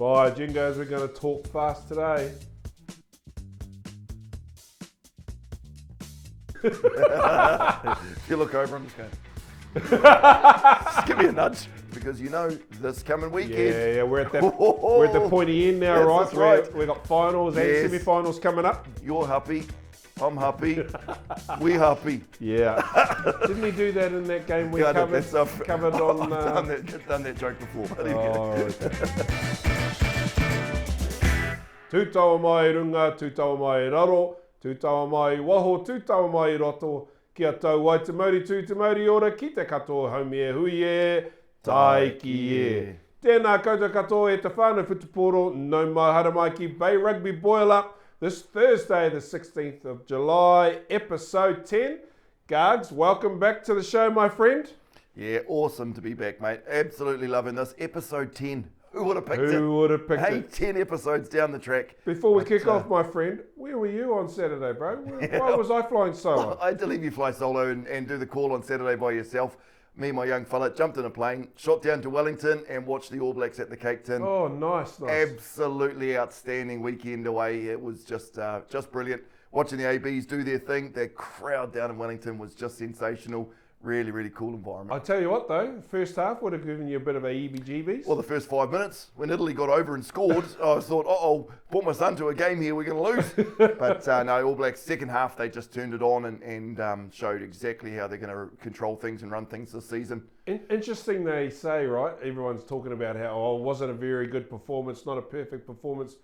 Bye, Jingos. We're going to talk fast today. If you look over, I'm just going. Just give me a nudge, because you know this coming weekend. Yeah, we're at the pointy end now, Yes, right? that's right. We've got finals and Yes. semi-finals coming up. You're happy. I'm happy. We're happy. Yeah. Didn't we do that in that game we covered on... I've done that joke before. Buddy. Tūtaua mai runga, tūtaua mai raro, tūtaua mai waho, tūtaua mai roto, kia tau wai te mauri tū te mauri ora, ki te katoa haumi e hui e, tai ki e. Tēnā koutou katoa e te whānau whutuporo, no mai hara mai ki Bay Rugby Boil Up, this Thursday, the 16th of July, episode 10. Gargs, welcome back to the show, my friend. Yeah, awesome to be back, mate. Absolutely loving this. Episode 10. Who would have picked it? Who would have picked Hey, it? 10 episodes down the track. Before we kick off, my friend, where were you on Saturday, bro? Why was I flying solo? I had to leave you fly solo and do the call on Saturday by yourself. Me and my young fella jumped in a plane, shot down to Wellington and watched the All Blacks at the Cape Tin. Oh, nice. Absolutely outstanding weekend away. It was just brilliant. Watching the ABs do their thing. Their crowd down in Wellington was just sensational. Really, really cool environment. I tell you what though, first half would have given you a bit of a EBGBs. Well, the first 5 minutes, when Italy got over and scored, I thought, brought my son to a game here, we're going to lose. But no, All Blacks, second half, they just turned it on and showed exactly how they're going to control things and run things this season. Interesting they say, right? Everyone's talking about how, was it a very good performance, not a perfect performance.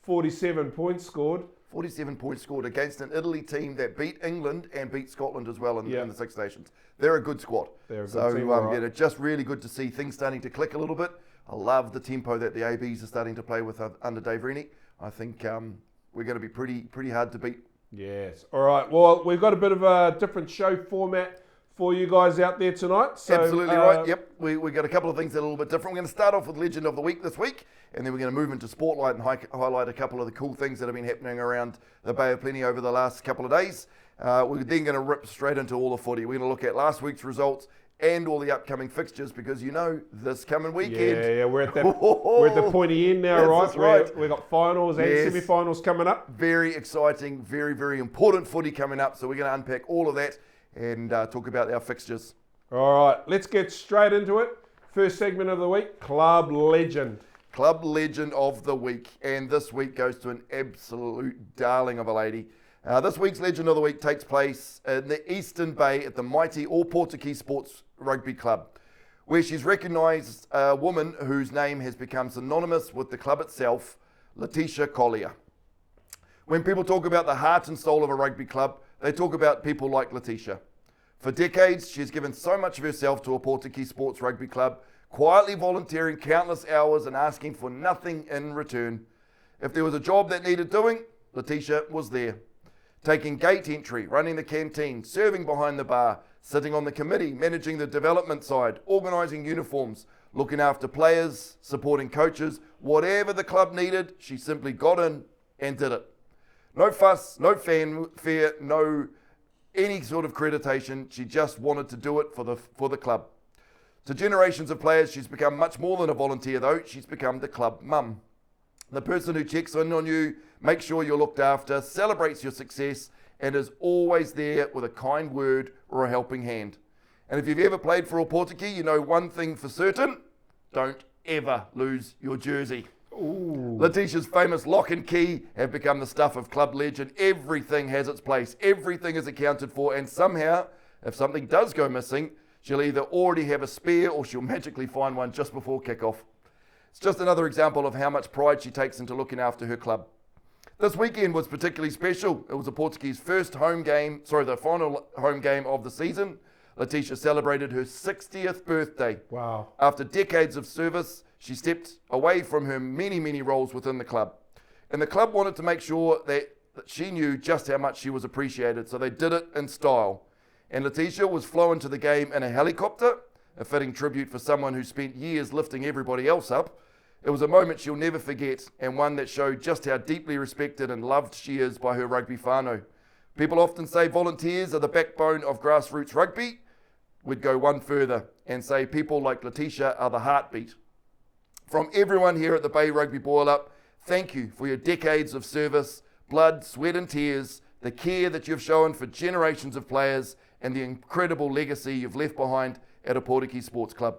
47 points scored. 47 points scored against an Italy team that beat England and beat Scotland as well in the Six Nations. They're a good squad. They're a good team, right. Just really good to see things starting to click a little bit. I love the tempo that the ABs are starting to play with under Dave Rennie. I think we're going to be pretty hard to beat. Yes. All right. Well, we've got a bit of a different show format for you guys out there tonight. So, absolutely right. Yep. We got a couple of things that are a little bit different. We're going to start off with Legend of the Week this week, and then we're going to move into Spotlight and highlight a couple of the cool things that have been happening around the Bay of Plenty over the last couple of days. We're then going to rip straight into all the footy. We're going to look at last week's results and all the upcoming fixtures, because you know this coming weekend. Yeah, we're at the pointy end now, right? That's right. We've got finals and semi-finals coming up. Very exciting, very, very important footy coming up. So we're going to unpack all of that and talk about our fixtures. All right, let's get straight into it. First segment of the week, Club Legend. Club Legend of the Week. And this week goes to an absolute darling of a lady. This week's Legend of the Week takes place in the Eastern Bay at the mighty All Portuguese Sports Rugby Club, where she's recognised a woman whose name has become synonymous with the club itself, Letitia Collier. When people talk about the heart and soul of a rugby club, they talk about people like Letitia. For decades, she's given so much of herself to a Portuguese Sports Rugby Club, quietly volunteering countless hours and asking for nothing in return. If there was a job that needed doing, Letitia was there. Taking gate entry, running the canteen, serving behind the bar, sitting on the committee, managing the development side, organising uniforms, looking after players, supporting coaches, whatever the club needed, she simply got in and did it. No fuss, no fanfare, no any sort of accreditation. She just wanted to do it for the club. To generations of players, she's become much more than a volunteer though. She's become the club mum. The person who checks in on you, makes sure you're looked after, celebrates your success, and is always there with a kind word or a helping hand. And if you've ever played for a Portuguese, you know one thing for certain: don't ever lose your jersey. Ooh. Letitia's famous lock and key have become the stuff of club legend. Everything has its place. Everything is accounted for. And somehow, if something does go missing, she'll either already have a spare or she'll magically find one just before kickoff. It's just another example of how much pride she takes into looking after her club. This weekend was particularly special. It was the Portuguese the final home game of the season. Letitia celebrated her 60th birthday. Wow. After decades of service, she stepped away from her many, many roles within the club. And the club wanted to make sure that she knew just how much she was appreciated, so they did it in style. And Letitia was flown to the game in a helicopter, a fitting tribute for someone who spent years lifting everybody else up. It was a moment she'll never forget, and one that showed just how deeply respected and loved she is by her rugby whānau. People often say volunteers are the backbone of grassroots rugby. We'd go one further and say people like Letitia are the heartbeat. From everyone here at the Bay Rugby Boil-Up, thank you for your decades of service, blood, sweat and tears, the care that you've shown for generations of players, and the incredible legacy you've left behind at Opotiki Sports Club.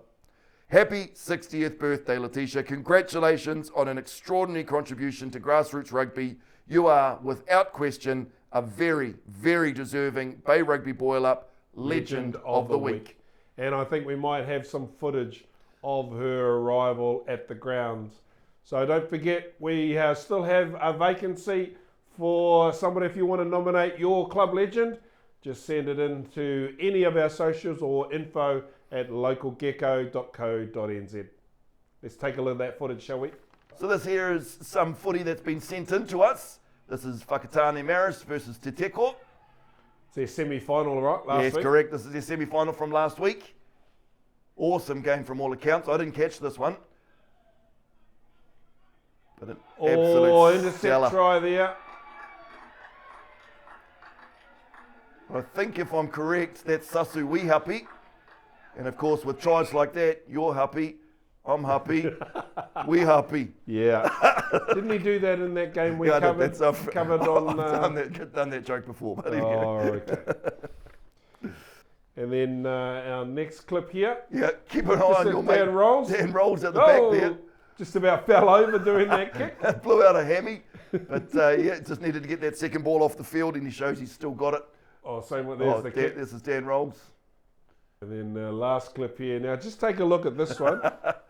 Happy 60th birthday, Letitia. Congratulations on an extraordinary contribution to grassroots rugby. You are, without question, a very, very deserving Bay Rugby Boil-Up Legend of the Week. And I think we might have some footage of her arrival at the grounds. So don't forget, we still have a vacancy for somebody. If you want to nominate your club legend, just send it in to any of our socials or info@localgecko.co.nz. Let's take a look at that footage, shall we? So this here is some footy that's been sent in to us. This is Whakatane Maris versus Te Teko. It's their semi-final, right, last week? Yes, correct. This is their semi-final from last week. Awesome game from all accounts. I didn't catch this one. But an absolute intercept stellar try there. I think if I'm correct, that's Sasu we happy. And of course, with tries like that, you're happy, I'm happy, we happy. Yeah. Didn't he do that in that game we covered? Covered on. I've done that joke before. But okay. And then our next clip here. Yeah, keep an eye on your mate. Dan Rolls. Dan Rolls at the back there. Just about fell over doing that kick. Blew out a hammy. But just needed to get that second ball off the field, and he shows he's still got it. Oh, same with there's the kick. This is Dan Rolls. And then last clip here. Now, just take a look at this one.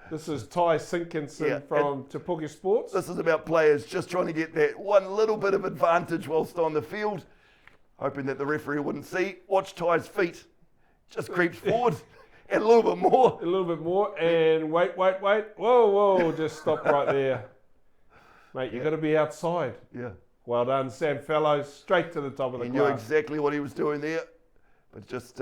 This is Ty Sinkinson from Te Puke Sports. This is about players just trying to get that one little bit of advantage whilst on the field, hoping that the referee wouldn't see. Watch Ty's feet. Just creeps forward and a little bit more. A little bit more. And wait. Whoa. Just stop right there. Mate, you've got to be outside. Yeah. Well done, Sam Fellows, straight to the top of the class. He knew exactly what he was doing there, but just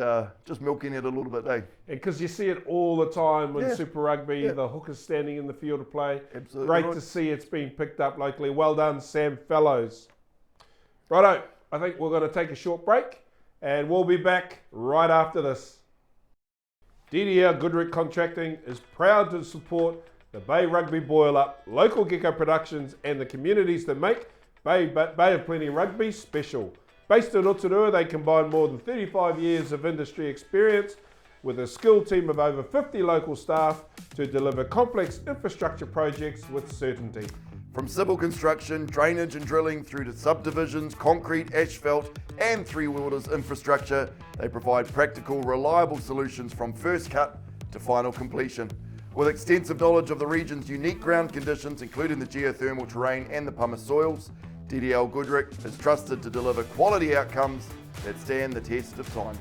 milking it a little bit, eh? And because you see it all the time in Super Rugby, the hookers standing in the field of play. Absolutely. Great to see it's being picked up locally. Well done, Sam Fellows. Righto, I think we're going to take a short break, and we'll be back right after this. DDL Goodrick Contracting is proud to support the Bay Rugby Boil-Up, local gecko productions, and the communities that make Bay of Plenty Rugby special. Based in Rotorua, they combine more than 35 years of industry experience with a skilled team of over 50 local staff to deliver complex infrastructure projects with certainty. From civil construction, drainage and drilling through to subdivisions, concrete, asphalt and three-wheelers infrastructure, they provide practical, reliable solutions from first cut to final completion. With extensive knowledge of the region's unique ground conditions, including the geothermal terrain and the pumice soils, DDL Goodrick is trusted to deliver quality outcomes that stand the test of time.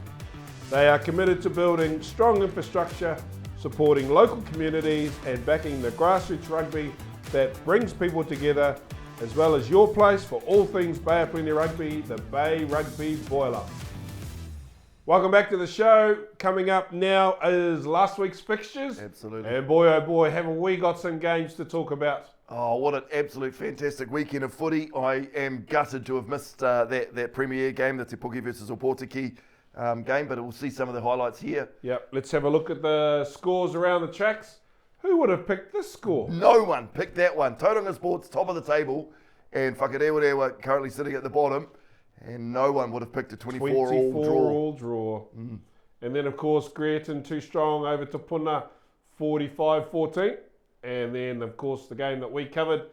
They are committed to building strong infrastructure, supporting local communities and backing the grassroots rugby that brings people together, as well as your place for all things Bay of Plenty Rugby, the Bay Rugby Boil-Up. Welcome back to the show. Coming up now is last week's fixtures. Absolutely. And boy, oh boy, haven't we got some games to talk about. Oh, what an absolute fantastic weekend of footy. I am gutted to have missed that premier game, the Te Puke versus Opotiki game, but we'll see some of the highlights here. Yep, let's have a look at the scores around the tracks. Who would have picked this score? No one picked that one. Tauranga Sports, top of the table, and Whakarewa currently sitting at the bottom, and no one would have picked a 24 all draw. Mm. And then, of course, Greerton too strong over Te Puna, 45-14. And then, of course, the game that we covered,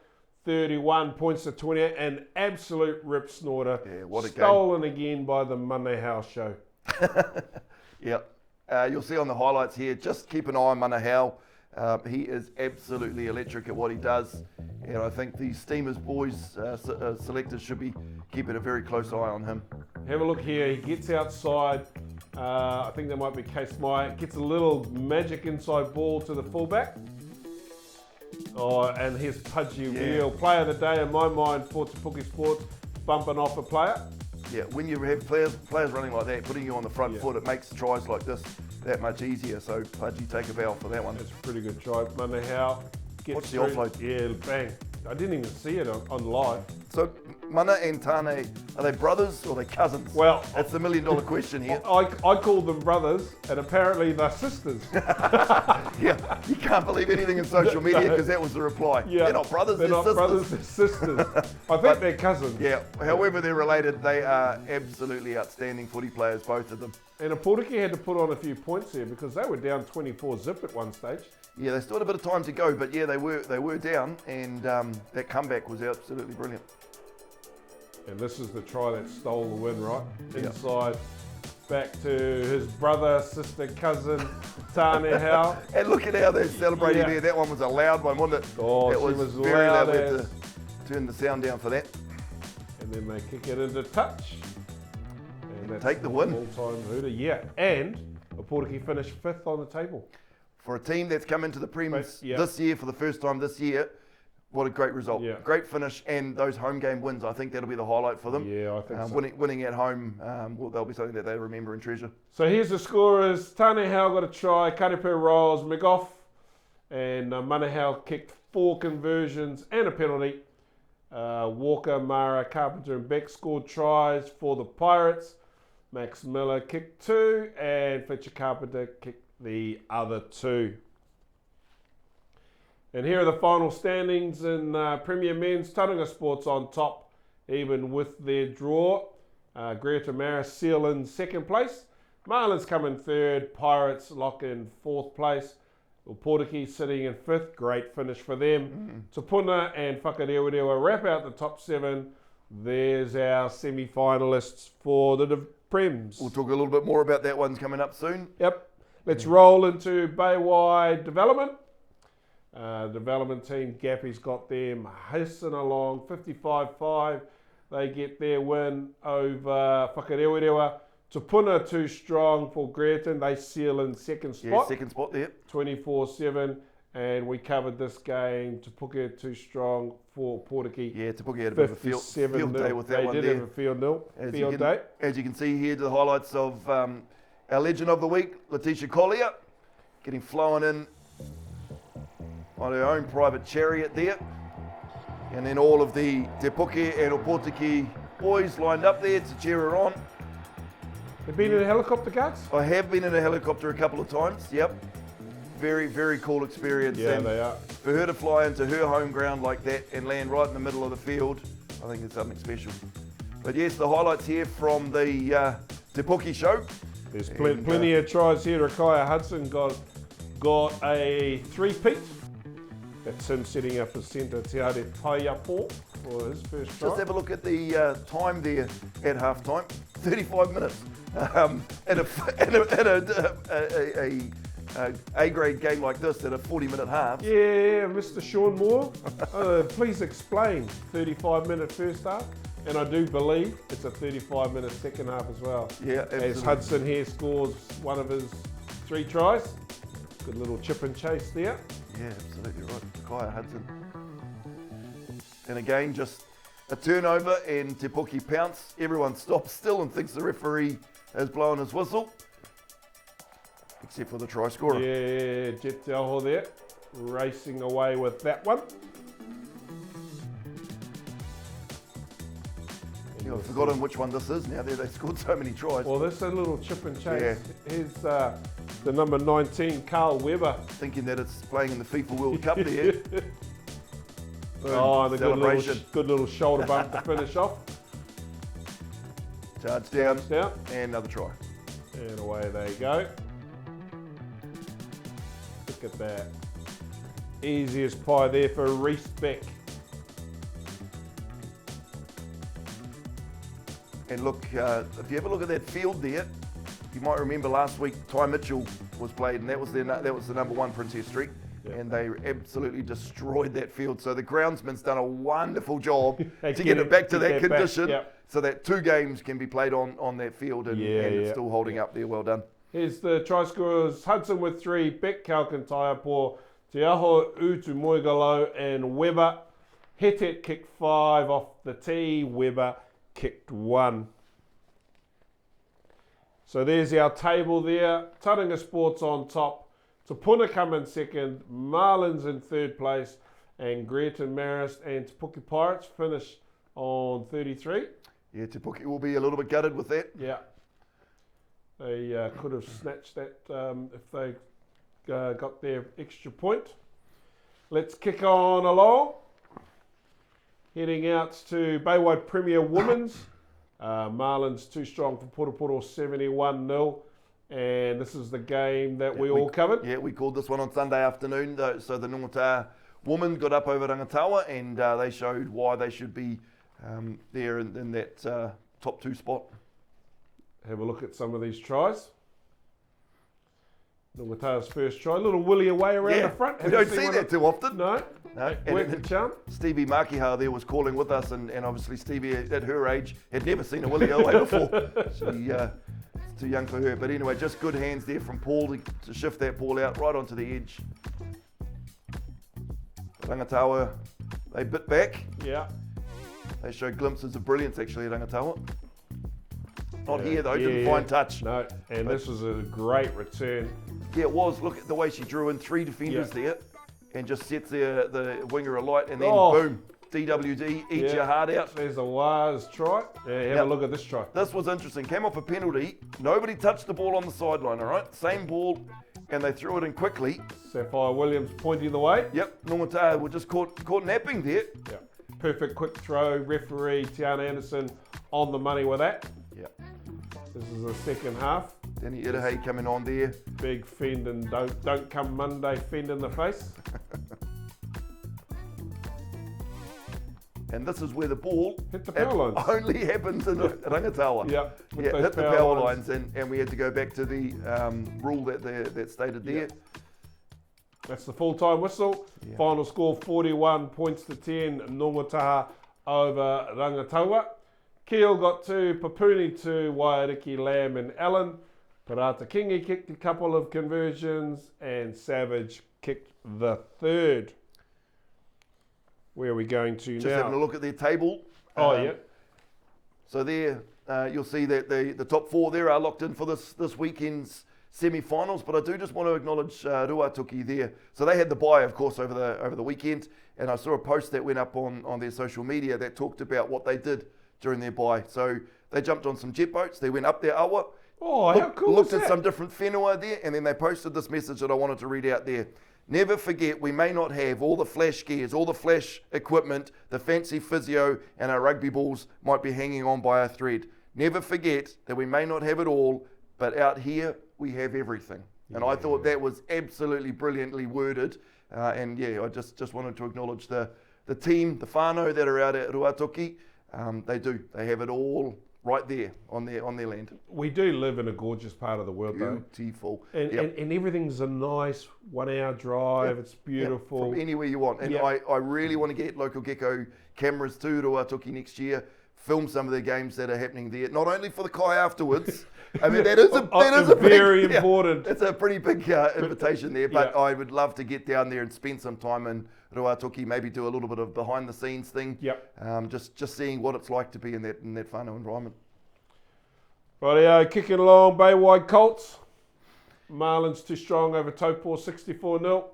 31 points to 28, an absolute rip snorter. Yeah, what a Stolen again by the Monday House show. Yep. You'll see on the highlights here, just keep an eye on Mana Howe. He is absolutely electric at what he does. And I think the Steamers boys selectors should be keeping a very close eye on him. Have a look here. He gets outside. I think that might be Case Meyer. Gets a little magic inside ball to the fullback. Oh, and here's Pudgy Wheel. Player of the day in my mind for Te Puke Sports, bumping off a player. Yeah, when you have players running like that, putting you on the front foot, it makes tries like this that much easier. So Pudgy, take a bow for that one. That's a pretty good try. Monday Howe. Watch the offload. Yeah, bang. I didn't even see it on live. So Mana and Tane, are they brothers or are they cousins? Well, that's the $1 million question here. I call them brothers, and apparently they're sisters. Yeah, you can't believe anything in social media because that was the reply. Yeah, they're not brothers, they're not sisters. brothers, they're sisters. I think they're cousins. Yeah, however they're related, they are absolutely outstanding footy players, both of them. And Portuguese had to put on a few points here because they were down 24-0 at one stage. Yeah, they still had a bit of time to go, but yeah, they were down, and that comeback was absolutely brilliant. And this is the try that stole the win, right? Yep. Inside, back to his brother, sister, cousin, Tane Hau. And look at how they're celebrating Yeah. there. That one was a loud one, wasn't it? Oh, it she was very loud loud. We had as. to turn the sound down for that. And then they kick it into touch. And that's Take the win. All-time hooter, yeah. And Portuguese finished 5th on the table. For a team that's come into the Prems Yeah. this year for the first time this year, what a great result. Yeah. Great finish, and those home game wins, I think that'll be the highlight for them. Yeah, I think so. Winning at home, that'll be something that they remember and treasure. So here's the scorers. Tane Hau got a try, Karipu Rolls, McGough, and Manahau kicked 4 conversions and a penalty. Walker, Mara, Carpenter and Beck scored tries for the Pirates. Max Miller kicked 2 and Fletcher Carpenter kicked the other 2. And here are the final standings in Premier Men's. Tauranga Sports on top, even with their draw. Greta Mara seal in 2nd place. Marlins come in 3rd. Pirates lock in 4th place. Portuguese sitting in 5th. Great finish for them. Tupuna and Whakarewarewa wrap out the top 7. There's our semi-finalists for the Prems. We'll talk a little bit more about that one coming up soon. Yep. Let's roll into baywide development. Development team, Gappy's got them hissing along, 55-5. They get their win over Whakarewarewa. Tupuna too strong for Greaton. They seal in 2nd spot. Yeah, 2nd spot there. 24-7. And we covered this game. Te Puke too strong for Portuguese. Yeah, Te Puke had a bit of a field day with that one there. They did have a field day. As you can see here, the highlights of our legend of the week, Letitia Collier, getting flown in on her own private chariot there. And then all of the Te Puke and Opotiki boys lined up there to cheer her on. They've been in a helicopter, guys? I have been in a helicopter a couple of times, yep. Very, very cool experience. Yeah, and they are. For her to fly into her home ground like that and land right in the middle of the field, I think it's something special. But yes, the highlights here from the Te Puke show. There's plenty of tries here. Rakaya Hudson got a 3-peat. That's him setting up a centre Te Are Taiapo for his first try. Just have a look at the time there at half time, 35 minutes. In a A-grade game like this at a 40-minute half. Yeah, Mr. Sean Moore, please explain 35-minute first half. And I do believe it's a 35-minute second half as well. Yeah, absolutely. As Hudson here scores one of his 3 tries. Good little chip and chase there. Yeah, absolutely right. Kaya Hudson. And again, just a turnover and Te Puke pounce. Everyone stops still and thinks the referee has blown his whistle. Except for the try scorer. Yeah, Jet Te Aho there, racing away with that one. Yeah, I've forgotten which one this is now. They scored so many tries. Well, this is a little chip and chase. Yeah. Here's the number 19, Carl Weber. Thinking that it's playing in the FIFA World Cup there. Oh, the celebration. good little shoulder bump to finish off. Charge down. Down. And another try. And away they go. Look at that. Easiest pie there for Reese Beck. And look, if you ever look at that field there, you might remember last week Ty Mitchell was played, and that was the number 1 Princess Street, and they absolutely destroyed that field. So the groundsman's done a wonderful job to get it back to that condition, so that 2 games can be played on that field, and it's still holding up there. Well done. Here's the try scorers: Hudson with 3, Beck, Kalkin, Taiapo, Te Aho, Utu Moigalo, and Weber. Hetet kicked 5 off the tee. Weber kicked 1. So there's our table there. Tauranga Sports on top. Tupuna come in 2nd. Marlins in 3rd place. and Greerton Marist and Te Puke Pirates finish on 33. Yeah, Te Puke will be a little bit gutted with that. Yeah. They could have snatched that if they got their extra point. Let's kick on along. Heading out to Baywide Premier Women's. Marlin's too strong for Purupuru 71-0. And this is the game that we all covered. Yeah, we called this one on Sunday afternoon. So the Nongataha women got up over Rangatawa and they showed why they should be there in that top 2 spot. Have a look at some of these tries. Nongataha's first try. A little willy away around the front. We don't see that too often. No. Worked the charm. Stevie Makiha there was calling with us, and obviously Stevie at her age had never seen a willy away before. She it's too young for her. But anyway, just good hands there from Paul to shift that ball out right onto the edge. Rangatawa, they bit back. Yeah. They showed glimpses of brilliance actually at Rangatawa. Not here though, didn't find touch. No, and this was a great return. Yeah, it was. Look at the way she drew in 3 defenders there and just sets the winger alight and then boom, DWD, eat your heart out. There's a Waz try. Yeah, have a look at this try. This was interesting. Came off a penalty. Nobody touched the ball on the sideline, all right? Same ball, and they threw it in quickly. Sapphire Williams pointing the way. Yep, Nongataha were just caught napping there. Yeah. Perfect quick throw. Referee Tiana Anderson on the money with that. Yep. This is the second half. Danny Irahe coming on there. Big fend and don't come Monday fend in the face. And this is where the ball hit the power lines. Only happens in Rangatawa. Yep. Yeah, hit the power lines and we had to go back to the rule that stated there. That's the full-time whistle. Yeah. Final score 41 points to 10. Nongataha over Rangatawa. Keel got 2, Papuni 2, Wairiki, Lamb and Allen. Parata Kingi kicked a couple of conversions and Savage kicked the third. Where are we going to now? Just having a look at their table. So there you'll see that the top 4 there are locked in for this weekend's semi-finals, but I do just want to acknowledge Ruatoki there. So they had the bye, of course, over the weekend, and I saw a post that went up on their social media that talked about what they did during their bye. So they jumped on some jet boats, they went up their awa. Oh, how cool Looked is at some different whenua there, and then they posted this message that I wanted to read out there. Never forget, we may not have all the flash gears, all the flash equipment, the fancy physio, and our rugby balls might be hanging on by a thread. Never forget that we may not have it all, but out here, we have everything. And I thought that was absolutely brilliantly worded. And I just wanted to acknowledge the team, the whānau that are out at Ruatoki. They have it all right there on their land. We do live in a gorgeous part of the world, Beautiful. And everything's a nice 1 hour drive. It's beautiful. From anywhere you want. And I really want to get Local Gecko cameras to Ruatoki next year, film some of the games that are happening there, not only for the kai afterwards. I mean, that is a very important. It's a pretty big invitation there, but I would love to get down there and spend some time in Ruatoki, maybe do a little bit of behind the scenes thing. Just seeing what it's like to be in that whānau environment. Rightio, kicking along, Baywide Colts. Marlin's too strong over Taupō 64-0.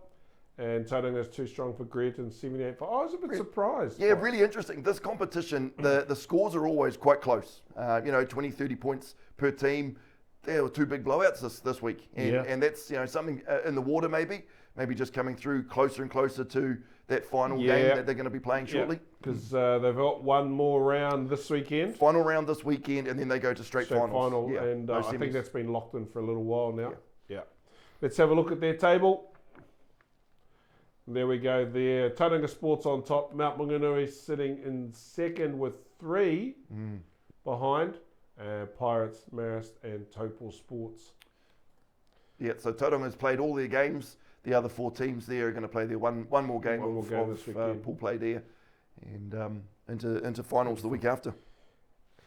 And Tauranga's too strong for Greerton 78. I was a bit surprised. Yeah, really interesting. This competition, the scores are always quite close. 20, 30 points per team. There were 2 big blowouts this week. And that's something in the water maybe just coming through closer and closer to that final game that they're going to be playing shortly. Because they've got one more round this weekend. Final round this weekend, and then they go to straight finals. And I think that's been locked in for a little while now. Yeah. Let's have a look at their table. There we go there. Tauranga Sports on top. Mount Maunganui sitting in second with 3 behind. Pirates, Marist and Taupō Sports. Yeah, so Tauranga's played all their games. The other 4 teams there are going to play their one more game of pool play there. And into finals the week after.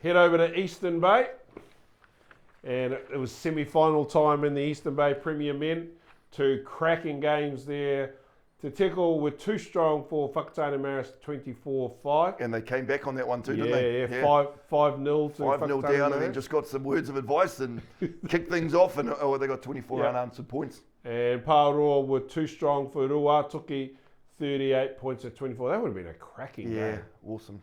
Head over to Eastern Bay. And it was semi-final time in the Eastern Bay Premier Men. 2 cracking games there. Te Teko were too strong for Whakataane Marist 24-5. And they came back on that one too, didn't they? Yeah, 5-0 to 5-0 down and then just got some words of advice and kicked things off and they got 24 unanswered points. And Pāroa were too strong for Ruatoki 38 points at 24. That would have been a cracking game. Awesome.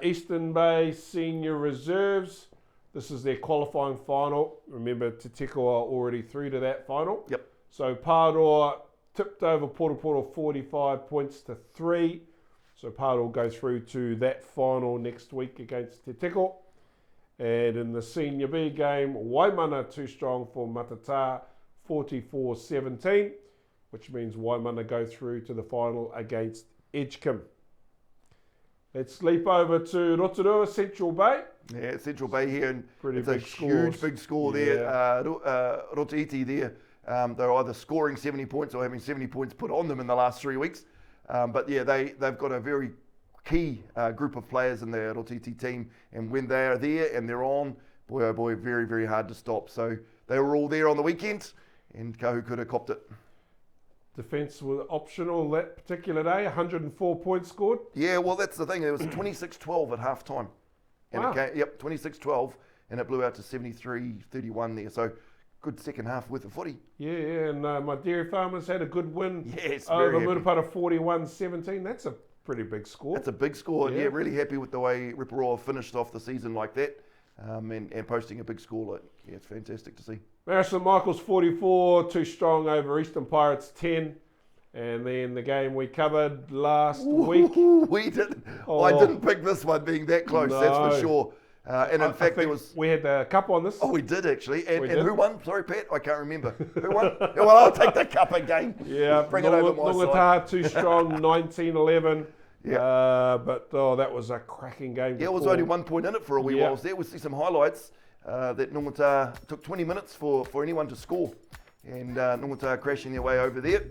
Eastern Bay Senior Reserves. This is their qualifying final. Remember, Te Teko are already through to that final. Yep. So Pāroa tipped over Portapora 45 points to 3. So Pāroa will go through to that final next week against Te Teko. And in the Senior B game, Waimana too strong for Matata 44-17, which means Waimana go through to the final against Edgecombe. Let's leap over to Rotorua, Central Bay. Yeah, Central Bay here, and Pretty it's big a huge, big score there. Rotoiti there, they're either scoring 70 points or having 70 points put on them in the last 3 weeks. But yeah, they've got a very key group of players in their Rotoiti team, and when they are there and they're on, boy oh boy, very, very hard to stop. So they were all there on the weekend, and Kahukura copped it. Defence was optional that particular day, 104 points scored. Yeah, well, that's the thing. It was 26-12 at half time. And Wow. it came, 26-12, and it blew out to 73-31 there. So good second half worth of footy. Yeah, and my dairy farmers had a good win Yes, over very happy. Murupara 41-17. That's a pretty big score. That's a big score. Yeah. Yeah, really happy with the way Riparoa finished off the season like that, and posting a big score. Like, yeah, it's fantastic to see. Marison Michaels 44, too strong over Eastern Pirates 10. And then the game we covered last week. We did. Oh. I didn't pick this one being that close, that's for No. sure. And in fact, there was. We had the cup on this. Oh, we did actually. And, We and did. who won? Sorry, Pat, I can't remember. Who won? Yeah, well, I'll take the cup again. Yeah, Bring it over my side. Nongataha too strong, 19-11. Yeah. But that was a cracking game. Yeah, it was before. only 1 point in it for a wee Yeah. while there. We'll see some highlights that Nongataha took 20 minutes for anyone to score. And Nongataha crashing their way over there.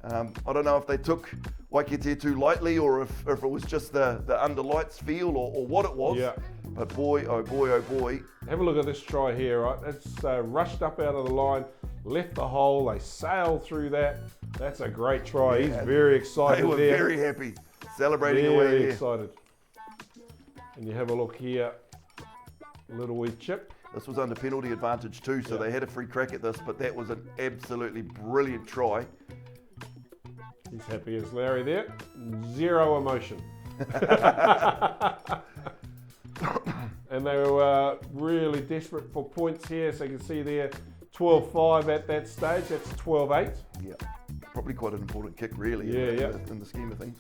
I don't know if they took Waikato too lightly or if it was just the under lights feel or what it was. Yeah. But boy, oh boy, oh boy. Have a look at this try here, right? It's rushed up out of the line, left the hole, they sailed through that. That's a great try. Yeah. He's very excited They were there. very happy, celebrating away Very there. excited. And you have a look here, little wee chip. This was under penalty advantage too, so they had a free crack at this, but that was an absolutely brilliant try. He's happy as Larry there. Zero emotion. And they were really desperate for points here. So you can see there 12-5 at that stage. That's 12-8. Yeah, probably quite an important kick really in the scheme of things.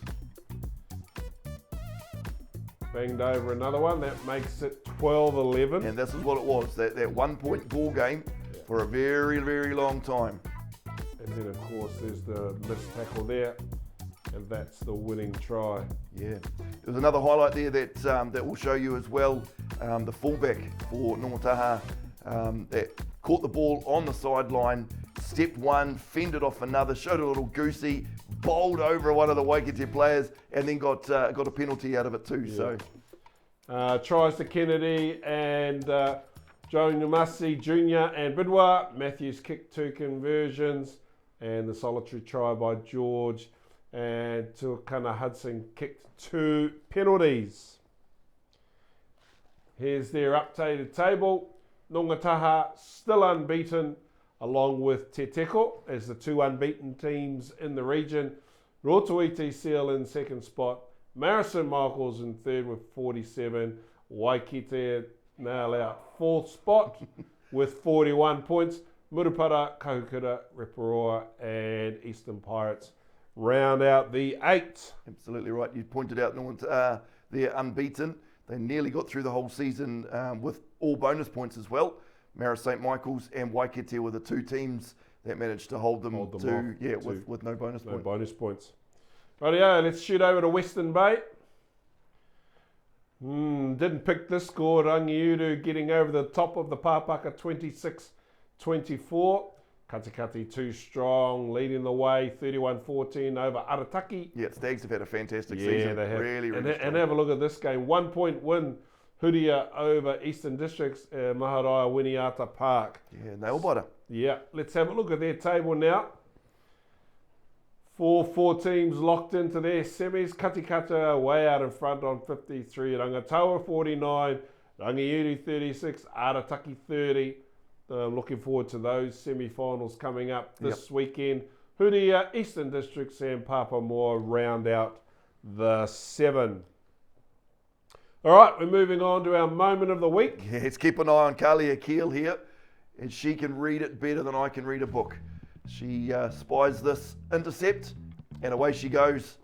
Banged over another one. That makes it 12-11. And this is what it was, that 1 point ball game for a very, very long time. And then, of course, there's the missed tackle there. And that's the winning try. Yeah. There's another highlight there that will show you as well, the fullback for Nongataha that caught the ball on the sideline, stepped one, fended off another, showed a little goosey, bowled over one of the Waikato players, and then got a penalty out of it too. Yeah. So Tries to Kennedy and Joe Namasi Jr. and Bidwa. Matthews kicked 2 conversions, and the solitary try by George. And Tuakana Hudson kicked 2 penalties. Here's their updated table. Nongataha still unbeaten, along with Te Teko as the 2 unbeaten teams in the region. Rotoiti Seal in second spot. Marison Michaels in third with 47. Waikato nail out 4th spot with 41 points. Murupara, Kahukura, Riparoa and Eastern Pirates round out the 8. absolutely right. You pointed out they're unbeaten. They nearly got through the whole season with all bonus points as well. Mara St. Michael's and Waikato were the 2 teams that managed to hold them off, with no bonus No point. bonus points. Rightio, let's shoot over to Western Bay. Didn't pick this score. Rangiuru getting over the top of the Pāpaka 26-24. Katikati too strong, leading the way 31-14 over Arataki. Yeah, Stags have had a fantastic Yeah, season. they have. Really, and, really and have a look at this game. 1 point win, Huria over Eastern Districts, Maharai Winiata Park. Yeah, nail biter. Yeah, let's have a look at their table now. 4 teams locked into their semis. Katikata way out in front on 53. Rangatawa 49. Rangiuru 36. Arataki 30. I'm looking forward to those semi-finals coming up this weekend. Huri Eastern Districts and Papamoa round out the 7. All right, we're moving on to our moment of the week. Yeah, let's keep an eye on Kalia Keel here, and she can read it better than I can read a book. She spies this intercept, and away she goes.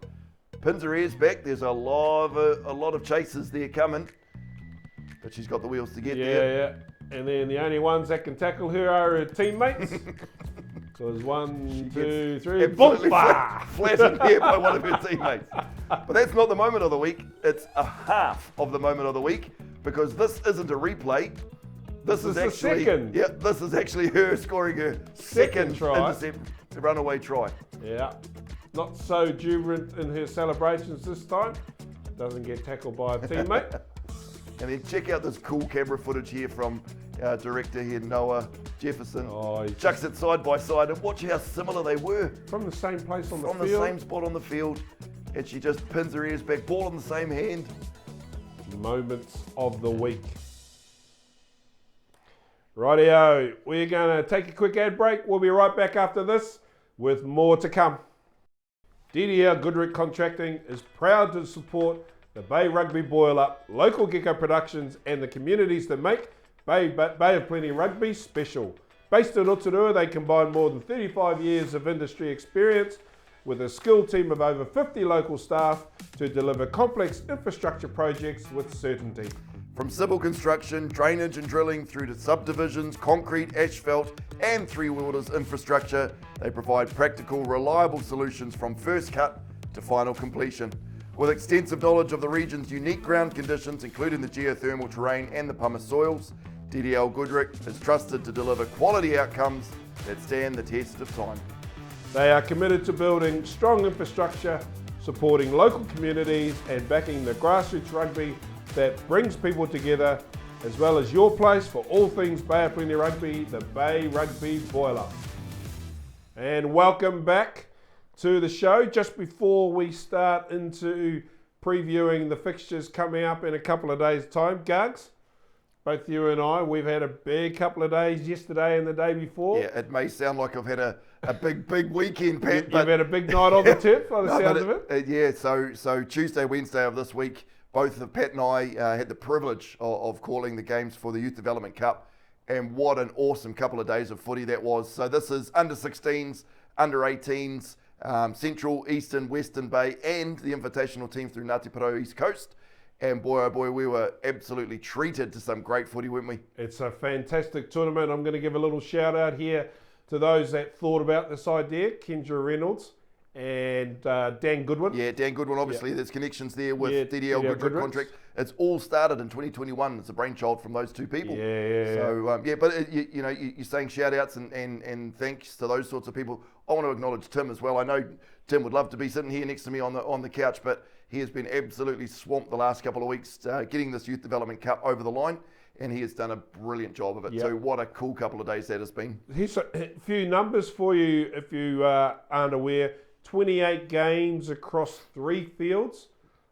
Pins her ears back. There's a lot of chasers there coming, but she's got the wheels to get there. Yeah. And then the only ones that can tackle her are her teammates. So there's 1, 2, 3. Absolutely flattened here by one of her teammates. But that's not the moment of the week. It's a half of the moment of the week, because this isn't a replay. This is actually the second. Yeah, this is actually her scoring her second try. intercept runaway try. Yeah. Not so jubilant in her celebrations this time. Doesn't get tackled by a teammate. And then check out this cool camera footage here from our director here, Noah Jefferson. Chucks it side by side, and watch how similar they were. From the same place on the field. From the same spot on the field. And she just pins her ears back, ball in the same hand. Moments of the week. Rightio, we're going to take a quick ad break. We'll be right back after this with more to come. DDL Goodrick Contracting is proud to support the Bay Rugby Boil-Up, local gecko productions and the communities that make Bay of Plenty Rugby special. Based in Rotorua, they combine more than 35 years of industry experience with a skilled team of over 50 local staff to deliver complex infrastructure projects with certainty. From civil construction, drainage and drilling through to subdivisions, concrete, asphalt and three-wheelers infrastructure, they provide practical, reliable solutions from first cut to final completion. With extensive knowledge of the region's unique ground conditions, including the geothermal terrain and the pumice soils, DDL Goodrick is trusted to deliver quality outcomes that stand the test of time. They are committed to building strong infrastructure, supporting local communities and backing the grassroots rugby that brings people together, as well as your place for all things Bay of Plenty Rugby, the Bay Rugby Boil-Up. And welcome back to the show. Just before we start into previewing the fixtures coming up in a couple of days' time, Gugs, both you and I, we've had a big couple of days yesterday and the day before. Yeah, it may sound like I've had a big weekend, Pat. You've had a big night on the turf by the sounds of it. Yeah, so Tuesday, Wednesday of this week, both Pat and I had the privilege of calling the games for the Youth Development Cup, and what an awesome couple of days of footy that was. So this is under 16s, under 18s, Central, Eastern, Western Bay, and the invitational team through Ngāti Porou East Coast. And boy, oh boy, we were absolutely treated to some great footy, weren't we? It's a fantastic tournament. I'm going to give a little shout out here to those that thought about this idea, Kendra Reynolds and Dan Goodwin. Yeah, Dan Goodwin, obviously there's connections there with DDL Goodrick contract. It's all started in 2021. It's a brainchild from those two people. So, but you're saying shout outs and thanks to those sorts of people. I want to acknowledge Tim as well. I know Tim would love to be sitting here next to me on the couch, but he has been absolutely swamped the last couple of weeks getting this Youth Development Cup over the line, and he has done a brilliant job of it. So what a cool couple of days that has been. Here's a few numbers for you if you aren't aware. 28 games across 3 fields,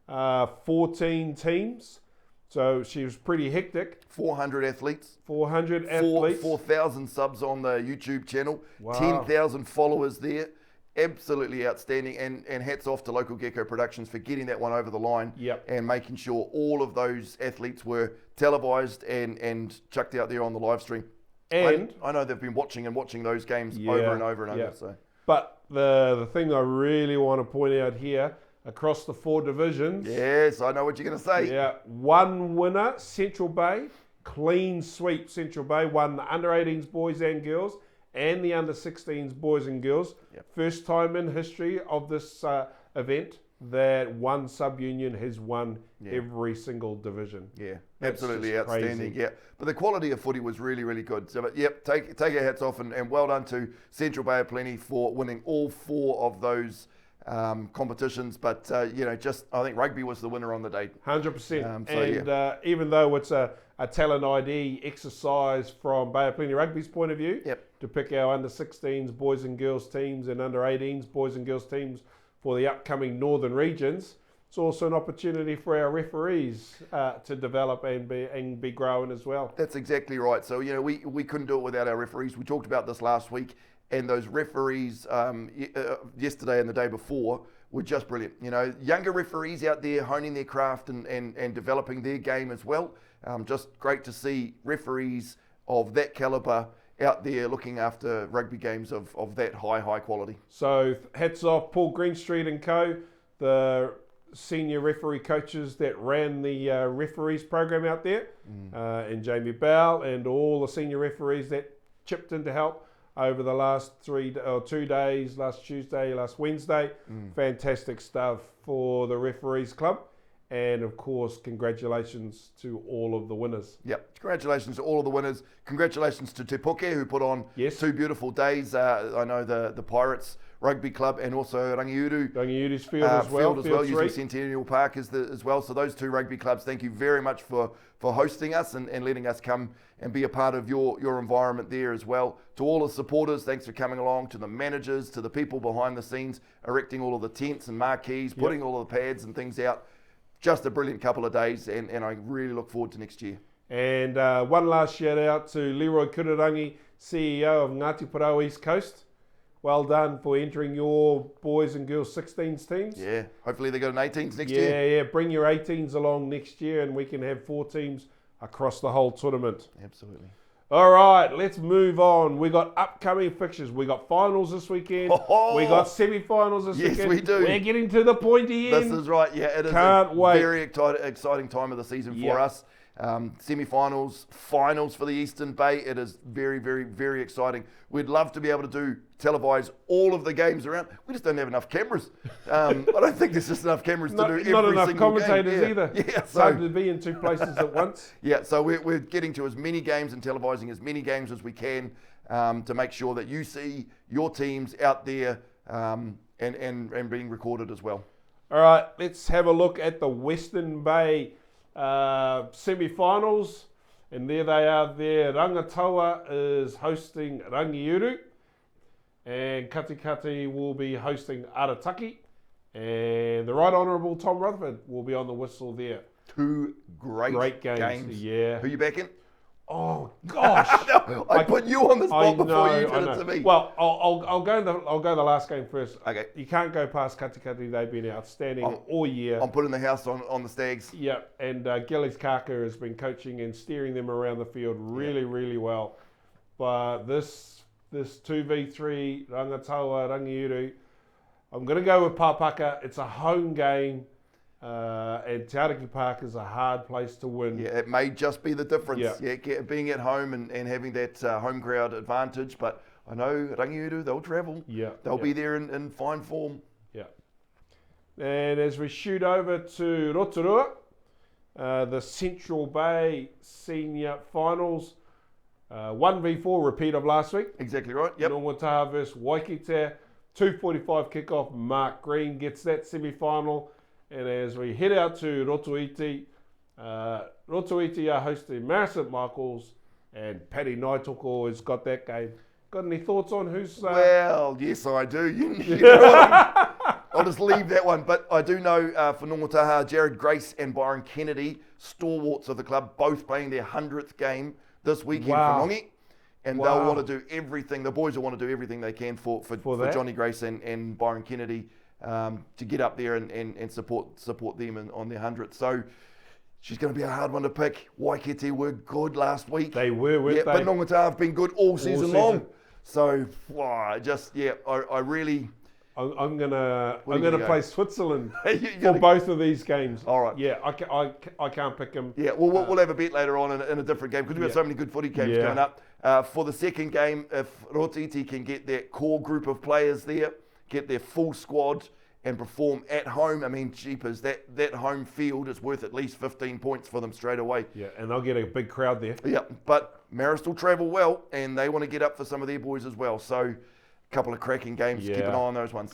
14 teams. So she was pretty hectic. 400 athletes. 4,000 subs on the YouTube channel. Wow. 10,000 followers there. Absolutely outstanding. And hats off to Local Gecko Productions for getting that one over the line and making sure all of those athletes were televised and chucked out there on the live stream. And I know they've been watching those games over and over and over. So. But the thing I really want to point out here, across the 4 divisions. Yes, I know what you're going to say. Yeah, one winner, Central Bay, clean sweep. Central Bay won the under 18s boys and girls and the under 16s boys and girls. First time in history of this event that one sub-union has won every single division. Yeah, absolutely outstanding. Crazy. Yeah, but the quality of footy was really, really good. So, but take our hats off and well done to Central Bay of Plenty for winning all 4 of those competitions. But I think rugby was the winner on the day. 100%. Even though it's a talent ID exercise from Bay of Plenty Rugby's point of view, to pick our under 16s boys and girls teams and under 18s boys and girls teams for the upcoming northern regions, it's also an opportunity for our referees to develop and be growing as well. That's exactly right. So we couldn't do it without our referees. We talked about this last week, and those referees yesterday and the day before were just brilliant. You know, younger referees out there honing their craft and developing their game as well. Just great to see referees of that calibre out there looking after rugby games of that high quality. So hats off Paul Greenstreet and co, the senior referee coaches that ran the referees program out there, and Jamie Bell and all the senior referees that chipped in to help over the last 2 days, last Tuesday, last Wednesday. Fantastic stuff for the referees club. And of course, congratulations to all of the winners. Yep, congratulations to all of the winners. Congratulations to Te Puke, who put on 2 beautiful days. I know the Pirates Rugby Club and also Rangiuru's field as well. Using Centennial Park as well. So those 2 rugby clubs, thank you very much for hosting us and letting us come and be a part of your environment there as well. To all the supporters, thanks for coming along. To the managers, to the people behind the scenes, erecting all of the tents and marquees, putting all of the pads and things out. Just a brilliant couple of days, and I really look forward to next year. And one last shout out to Leroy Kurirangi, CEO of Ngāti Porou East Coast. Well done for entering your boys and girls 16s teams. Yeah, hopefully they got an 18s next year. Yeah, bring your 18s along next year and we can have 4 teams across the whole tournament. Absolutely. All right, let's move on. We got upcoming fixtures. We got finals this weekend. We got semi-finals this weekend. Yes, we do. We're getting to the pointy end. This is right. Yeah, it is very exciting time of the season for us. Semi-finals, finals for the Eastern Bay. It is very, very, very exciting. We'd love to be able to televise all of the games around. We just don't have enough cameras. I don't think there's just enough cameras to do every single game. Not enough commentators either. Yeah, it's hard to be in 2 places at once. Yeah, so we're getting to as many games and televising as many games as we can to make sure that you see your teams out there and being recorded as well. All right, let's have a look at the Western Bay semi-finals, and there they are there. Rangataua is hosting Rangiuru, and Katikati will be hosting Arataki, and the Right Honourable Tom Rutherford will be on the whistle there. 2 great games. Yeah. Who you backing? Oh gosh! I put you on the spot before you did it to me. Well, I'll go the last game first. Okay. You can't go past Katikati. They've been outstanding all year. I'm putting the house on the Stags. Yeah, and Gillies Kaka has been coaching and steering them around the field really well. But this 2v3 Rangataua Rangiuru, I'm going to go with Papaka. It's a home game. And Te Ariki Park is a hard place to win. Yeah, it may just be the difference. Yeah, being at home and having that home crowd advantage. But I know Rangiuru, they'll travel. Yeah, they'll be there in fine form. Yeah. And as we shoot over to Rotorua, the Central Bay Senior Finals, 1v4 repeat of last week. Exactly right. Yep. Nongataha versus Waikato, 2:45 kickoff. Mark Green gets that semi-final. And as we head out to Rotoiti, Rotoiti are hosting Mara St Michael's, and Paddy Naitoko has got that game. Got any thoughts on who's... Well, yes, I do. You know what? I'll just leave that one. But I do know for Nongataha, Jared Grace and Byron Kennedy, stalwarts of the club, both playing their 100th game this weekend for Nongi. And they'll want to do everything. The boys will want to do everything they can for Johnny Grace and Byron Kennedy to get up there and support them on their 100th. So she's going to be a hard one to pick. Waikato were good last week. They were, weren't they? But Nongataha have been good all season long. So I really... I'm gonna play Switzerland for both of these games. All right. Yeah, I can't pick them. Yeah, we'll have a bet later on in a different game because we've got so many good footy games coming up. For the second game, if Rotiti can get that core group of players there, get their full squad and perform at home, I mean, jeepers, that home field is worth at least 15 points for them straight away. Yeah, and they'll get a big crowd there. Yeah, but Marist will travel well and they want to get up for some of their boys as well. So a couple of cracking games. Keep an eye on those ones.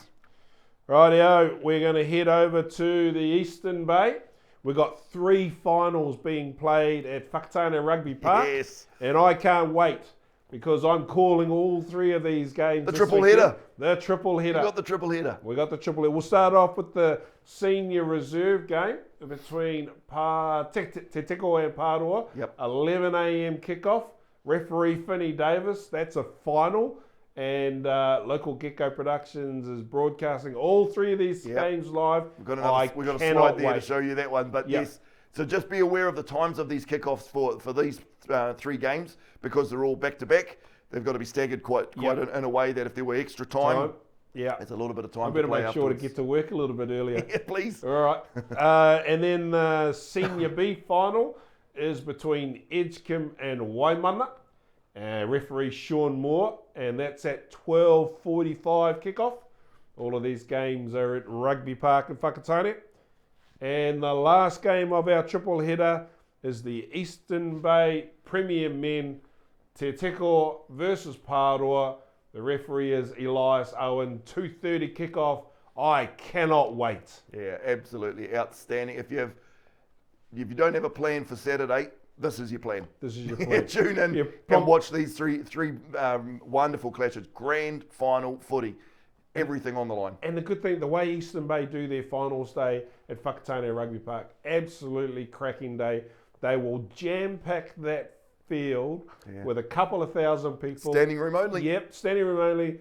Rightio, we're going to head over to the Eastern Bay. We've got 3 finals being played at Whakatane Rugby Park. Yes. And I can't wait because I'm calling all 3 of these games. The triple header. The triple header. We got the triple header. We'll start off with the senior reserve game between Te Teko and Pāroa. 11 a.m. kickoff. Referee Finney Davis. That's a final. and Local Gecko Productions is broadcasting all 3 of these games live. We've got a slide there to show you that one, but yes. So just be aware of the times of these kickoffs for these 3 games, because they're all back to back. They've got to be staggered quite in a way that if there were extra time. Yeah, it's a little bit of time. I better make sure to get to work a little bit earlier. Yeah, please. All right. And then the Senior B final is between Edgecombe and Waimana. Referee Sean Moore, and that's at 12:45 kickoff. All of these games are at Rugby Park in Whakatane. And the last game of our triple header is the Eastern Bay Premier Men Te Teko versus Pāroa. The referee is Elias Owen, 2:30 kickoff. I cannot wait. Yeah, absolutely outstanding. If you don't have a plan for Saturday, this is your plan. This is your plan. Tune in and watch these three wonderful clashes. Grand final footy. Everything on the line. And the good thing, the way Eastern Bay do their finals day at Whakatane Rugby Park, absolutely cracking day. They will jam-pack that field with a couple of thousand people. Standing room only. Yep, standing room only.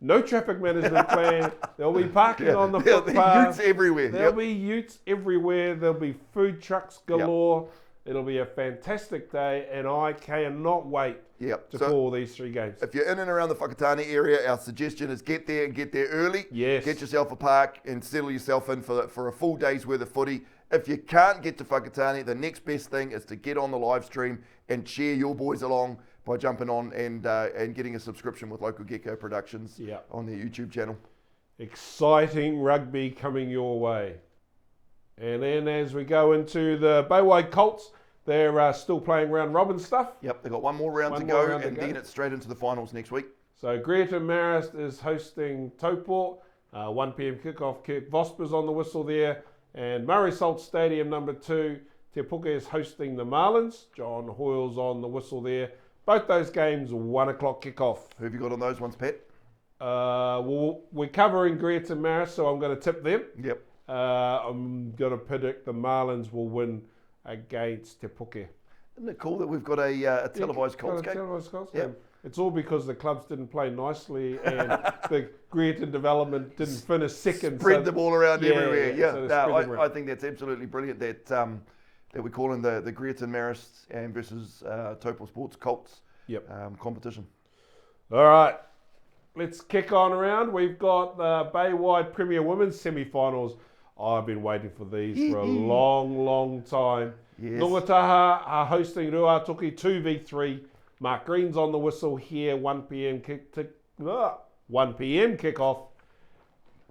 No traffic management plan. There'll be parking on the footpath. There'll be utes everywhere. There'll be utes everywhere. There'll be food trucks galore. It'll be a fantastic day, and I cannot wait to call these 3 games. If you're in and around the Whakatane area, our suggestion is get there and get there early. Yes. Get yourself a park and settle yourself in for a full day's worth of footy. If you can't get to Whakatane, the next best thing is to get on the live stream and cheer your boys along by jumping on and getting a subscription with Local Gecko Productions on their YouTube channel. Exciting rugby coming your way. And then as we go into the Baywide Colts, they're still playing round robin stuff. Yep, they've got one more round to go, and then it's straight into the finals next week. So Greater Marist is hosting Taupō, 1 p.m. kickoff. Kirk Vosper's on the whistle there. And Murray Salt Stadium number 2, Te Puke is hosting the Marlins. John Hoyle's on the whistle there. Both those games, 1 o'clock kickoff. Who have you got on those ones, Pat? Well, we're covering Greater Marist, so I'm going to tip them. Yep. I'm going to predict the Marlins will win against Te Puke. Isn't it cool that we've got a televised Colts game? Televised Colts game. It's all because the clubs didn't play nicely and the Greater Development didn't finish second. Spread the ball around everywhere. So I think that's absolutely brilliant that we're calling the Greater Marist versus Taupō Sports Colts competition. All right. Let's kick on around. We've got the Baywide Premier Women's semi-finals. I've been waiting for these for a long, long time. Yes. Nongataha are hosting Ruatoki 2v3. Mark Green's on the whistle here, 1 p.m. 1 p.m. kickoff.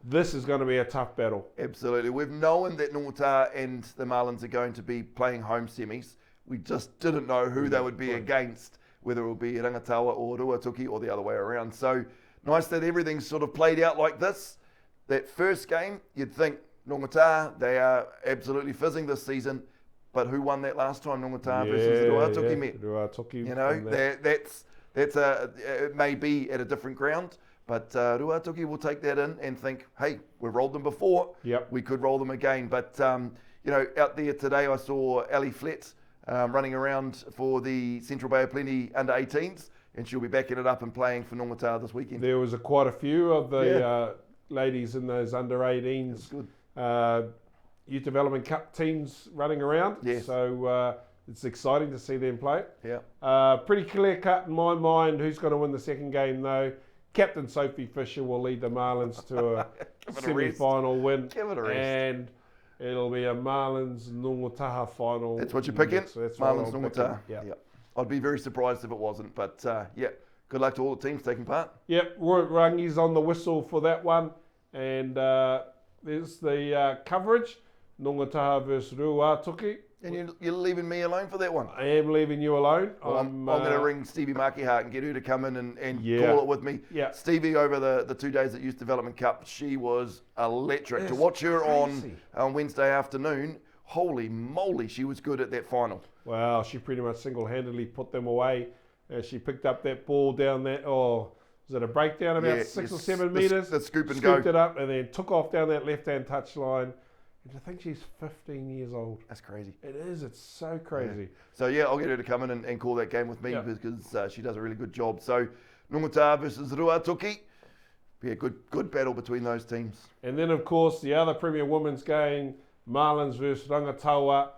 This is going to be a tough battle. Absolutely. We've known that Nongataha and the Marlins are going to be playing home semis. We just didn't know who they would be against, whether it would be Rangatawa or Ruatoki or the other way around. So nice that everything's sort of played out like this. That first game, you'd think Nongataha, they are absolutely fizzing this season. But who won that last time? Nongataha versus Ruatoki met. Ruatoki. You know, that's it may be at a different ground, but Ruatoki will take that in and think, hey, we've rolled them before. Yep. We could roll them again. But you know, out there today, I saw Ali Flett running around for the Central Bay of Plenty under-18s, and she'll be backing it up and playing for Nongataha this weekend. There was quite a few of the ladies in those under-18s. Youth Development Cup teams running around. Yes. So it's exciting to see them play. Yeah. Pretty clear cut in my mind who's going to win the second game though. Captain Sophie Fisher will lead the Marlins to a semi-final win. Give it a rest. And it'll be a Marlins-Nongataha final. That's what you're picking? So that's Marlins-Nongataha. Yeah. I'd be very surprised if it wasn't, but good luck to all the teams taking part. Yep, Roy Rangi's on the whistle for that one. And there's the coverage. Nongataha versus Ruatoki. And you're leaving me alone for that one? I am leaving you alone. Well, I'm going to ring Stevie Makihart and get her to come in and call it with me. Yeah. Stevie, over the 2 days at Youth Development Cup, she was electric. To watch her on Wednesday afternoon, holy moly, she was good at that final. Wow, she pretty much single-handedly put them away. She picked up that ball down there. Oh, was it a breakdown about 6 or 7 metres? The scoop and go. Scooped it up and then took off down that left-hand touchline. And I think she's 15 years old. That's crazy. It is. It's so crazy. Yeah. So, I'll get her to come in and call that game with me because she does a really good job. So, Nungata versus Ruatoki. Be a good battle between those teams. And then, of course, the other Premier Women's game, Marlins versus Rangatawa,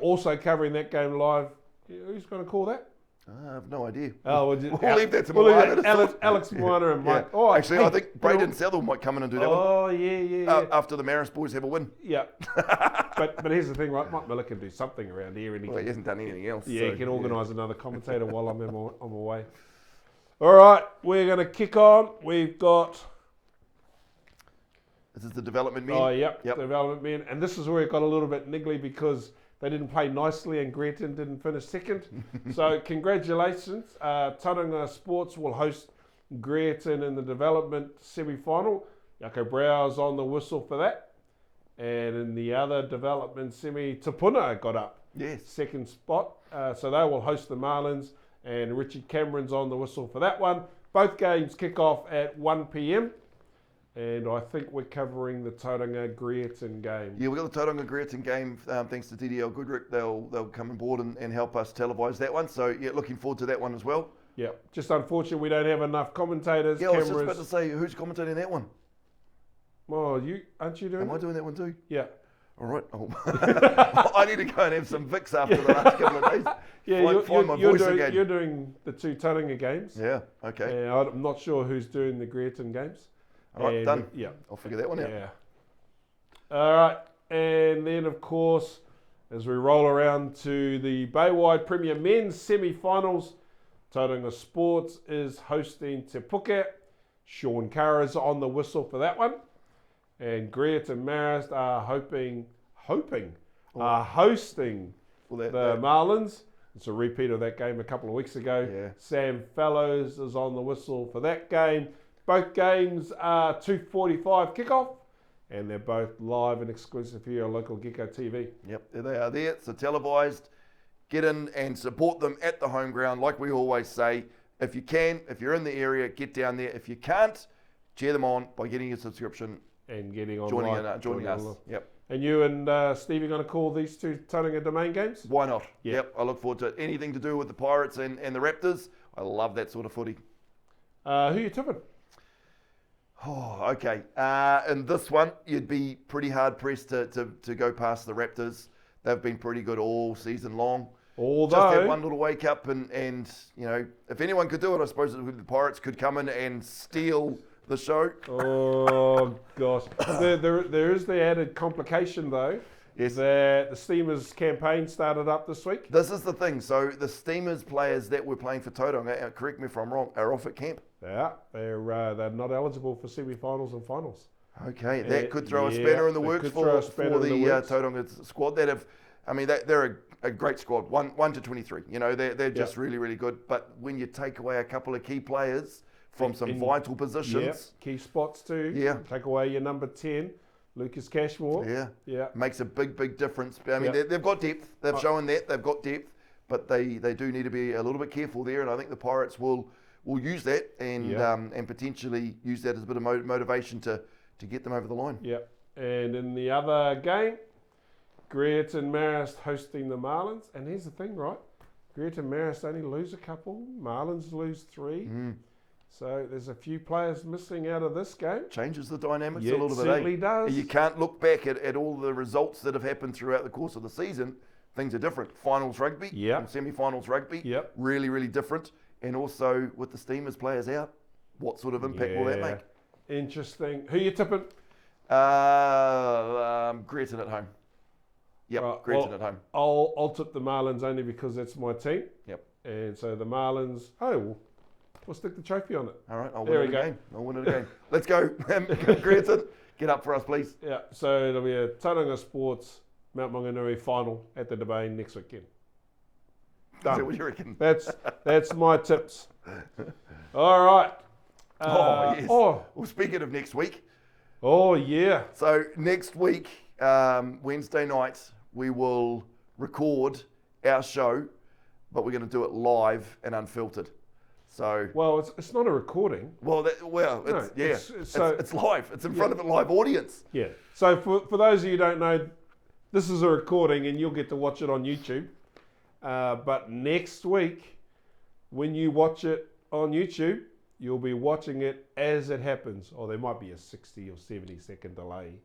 also covering that game live. Who's going to call that? I have no idea. Oh, we'll leave that to Moana. Alex Moana and Mike. Yeah. Oh, actually, I think Braden Southall might come in and do that one. Oh, yeah. After the Maris boys have a win. Yeah. but here's the thing, right? Mike Miller can do something around here. And he hasn't done anything else. Yeah, he can organise another commentator while I'm on my way. All right, we're going to kick on. We've got... This is the development men. Oh, yep. Development men. And this is where it got a little bit niggly because they didn't play nicely and Greaton didn't finish second. So congratulations. Tauranga Sports will host Greaton in the development semi-final. Yako Brow's on the whistle for that. And in the other development semi, Tapuna got up. Yes. Second spot. So they will host the Marlins and Richard Cameron's on the whistle for that one. Both games kick off at 1 p.m. And I think we're covering the Tauranga Greaton game. Yeah, we've got the Tauranga Greaton game thanks to DDL Goodrick. They'll come on board and help us televise that one. So, yeah, looking forward to that one as well. Yeah, just unfortunate we don't have enough commentators, Yeah, cameras. I was just about to say, who's commentating that one? Oh, aren't you doing Am it? I doing that one too? Yeah. All right. Oh. I need to go and have some Vicks after the last couple of days. Yeah, find my voice again. You're doing the two Tauranga games. Yeah, okay. And I'm not sure who's doing the Greaton games. All right, done. Yeah. I'll figure that one out. Yeah. All right. And then, of course, as we roll around to the Baywide Premier Men's semi-finals, Tauranga Sports is hosting Te Puke. Sean Carr's on the whistle for that one. And Greaton Marist are hosting the Marlins. It's a repeat of that game a couple of weeks ago. Yeah. Sam Fellows is on the whistle for that game. Both games are 2:45 kickoff, and they're both live and exclusive here on local Gecko TV. Yep, there they are there. So televised. Get in and support them at the home ground. Like we always say, if you can, if you're in the area, get down there. If you can't, cheer them on by getting a subscription. And getting on Joining us. Yep. And you and Steve are going to call these two Tauranga domain games? Why not? Yep. I look forward to it. Anything to do with the Pirates and the Raptors. I love that sort of footy. Who are you tipping? Oh, okay. In this one, you'd be pretty hard pressed to go past the Raptors. They've been pretty good all season long. Although, just had one little wake up and you know, if anyone could do it, I suppose the Pirates could come in and steal the show. Oh gosh, there is the added complication though. Yes. That the Steamers campaign started up this week. This is the thing. So the Steamers players that were playing for Tauranga, correct me if I'm wrong, are off at camp. Yeah, they're not eligible for semi-finals and finals. Okay, that could throw a spanner in the works for the Tauranga squad. They're a great squad, 1 to 23. You know, they're just really, really good. But when you take away a couple of key players from some vital positions, key spots too. Yeah, take away your number 10, Lucas Cashmore. Yeah, makes a big difference. I mean, they've got depth. They've shown that they've got depth, but they do need to be a little bit careful there. And I think the Pirates will use that and potentially use that as a bit of motivation to get them over the line. Yeah, and in the other game, Greaton Marist hosting the Marlins. And here's the thing, right? Greaton Marist only lose a couple. Marlins lose 3. So there's a few players missing out of this game. Changes the dynamics a little bit. It certainly does. You can't look back at all the results that have happened throughout the course of the season. Things are different. Finals rugby, and semi-finals rugby, really, really different. And also with the Steamers players out, what sort of impact will that make? Interesting. Who you tipping? Greaton at home. Yep, Greaton at home. I'll tip the Marlins only because that's my team. Yep. And so the Marlins, we'll stick the trophy on it. All right, I'll win it again. Let's go. Greaton, get up for us, please. Yeah, so it'll be a Tauranga Sports Mount Maunganui final at the Domain next weekend. Done. Is that what you reckon? That's my tips. All right. Yes. Well, speaking of next week. Oh, yeah. So next week, Wednesday night, we will record our show, but we're going to do it live and unfiltered. So it's not a recording. It's live. It's in front of a live audience. Yeah. So for those of you who don't know, this is a recording, and you'll get to watch it on YouTube. But next week, when you watch it on YouTube, you'll be watching it as it happens. Or there might be a 60 or 70 second delay,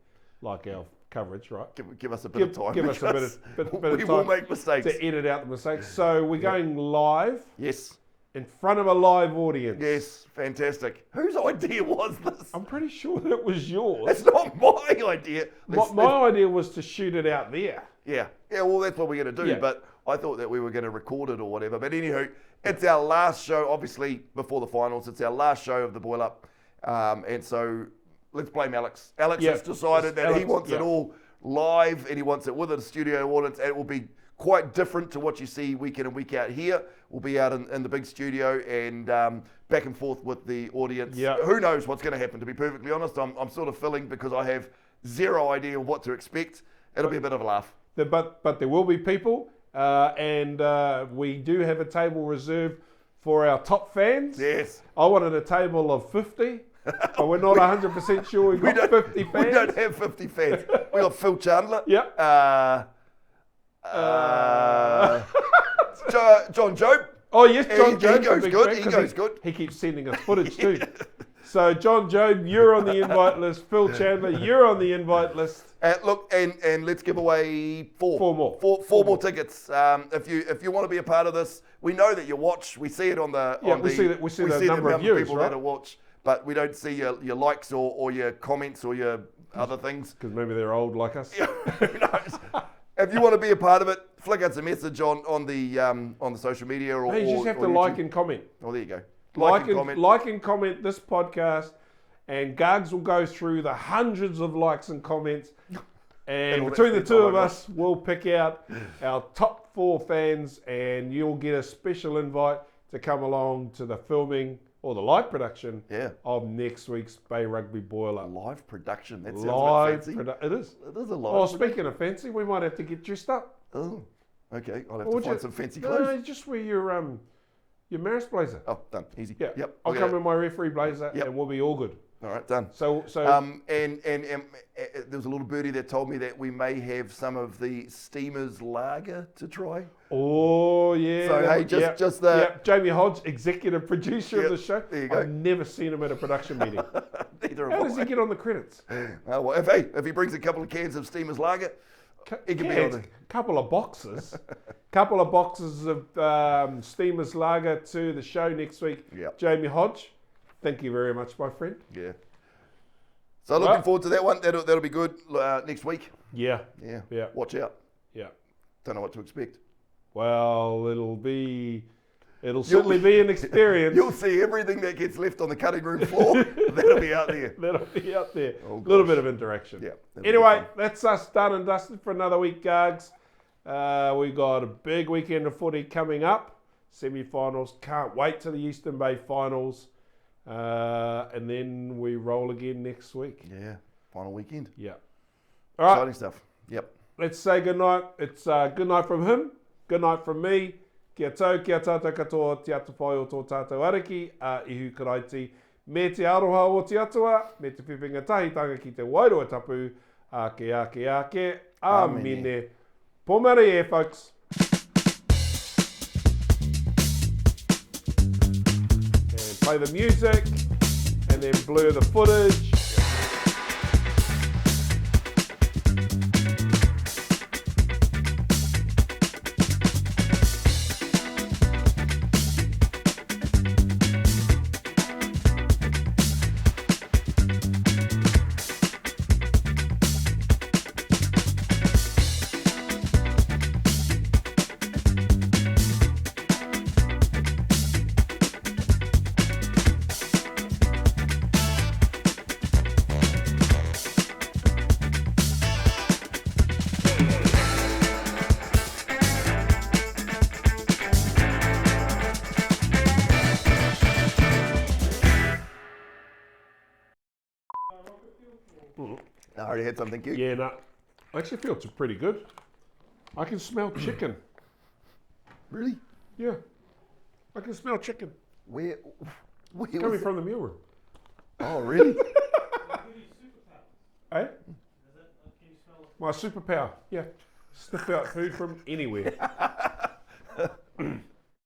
like our coverage, right? Give us a bit of time. Give us a bit of we time will make mistakes. to edit out the mistakes. So we're going live. Yes. In front of a live audience. Yes, fantastic. Whose idea was this? I'm pretty sure that it was yours. It's not my idea. My idea was to shoot it out there. Yeah, well, that's what we're going to do, Yeah. but I thought that we were going to record it or whatever. But anywho, it's our last show, obviously, before the finals. It's our last show of the Boil Up. And so let's blame Alex. Alex has decided that he wants it all live and he wants it with a studio audience, and it will be quite different to what you see week in and week out here. We'll be out in the big studio and back and forth with the audience. Yeah. Who knows what's going to happen, to be perfectly honest. I'm sort of filling because I have zero idea of what to expect. It'll be a bit of a laugh. But there will be people, and we do have a table reserved for our top fans. Yes. I wanted a table of 50, but we're not 100% sure we've got 50 fans. We don't have 50 fans. We got Phil Chandler. Yep. John Jobe. Oh yes, John Jobe. He goes good. He keeps sending us footage too. So John Jobe, you're on the invite list. Phil Chandler, you're on the invite list. Look, and let's give away four more tickets. If you want to be a part of this, we know that you watch. We see it on the we see the number of views, people right? that watch, but we don't see your likes or your comments or your other things. Because maybe they're old like us. Who knows? If you want to be a part of it, flick us a message on the social media or you just have to YouTube. like and comment. Oh, there you go. Like and comment this podcast, and Gargs will go through the hundreds of likes and comments, and between the two of us, we'll pick out our top 4 fans, and you'll get a special invite to come along to the filming or the live production of next week's Bay Rugby Boil Up. Live production. That sounds a bit fancy. It is. It is a live. Oh, speaking of fancy, we might have to get dressed up. Oh, okay. I'll have to find some fancy clothes. No, just wear your Maris blazer. Oh, done. Easy. Yeah. Yep. I'll come in my referee blazer, and we'll be all good. All right, done. So and there was a little birdie that told me that we may have some of the Steamers Lager to try. Oh yeah. So hey, just the Jamie Hodge, executive producer of the show. There you go. I've never seen him at a production meeting. Neither How have does I. he get on the credits? Well, if he brings a couple of cans of Steamers Lager, he can be on the couple of boxes of Steamers Lager to the show next week. Yep. Jamie Hodge, thank you very much, my friend. Yeah. So looking forward to that one. That'll be good next week. Yeah. Watch out. Yeah. Don't know what to expect. Well, it'll certainly be an experience. You'll see everything that gets left on the cutting room floor. That'll be out there. That'll be out there. Oh, a little bit of interaction. Yeah. Anyway, that's us done and dusted for another week, Gargs. We got a big weekend of footy coming up. Semi-finals. Can't wait to the Eastern Bay finals. And then we roll again next week. Yeah. Final weekend. Yeah. All right. Exciting stuff. Yep. Let's say good night. It's good night from him. Good night from me. Kia tau, kia tātou katoa, te atu pai o tō tātou ariki, ihu karaiti, me te aroha o te atua, me te whiwhinga tahitanga ki te wairoa tapu, ake, amine. Pomare folks. And play the music, and then blur the footage. I already had something cute. Yeah, no. I actually feel it's pretty good. I can smell chicken. Really? Yeah. I can smell chicken. Where Coming from the meal room. Oh, really? Eh? My superpower. Yeah. Sniff out food from anywhere.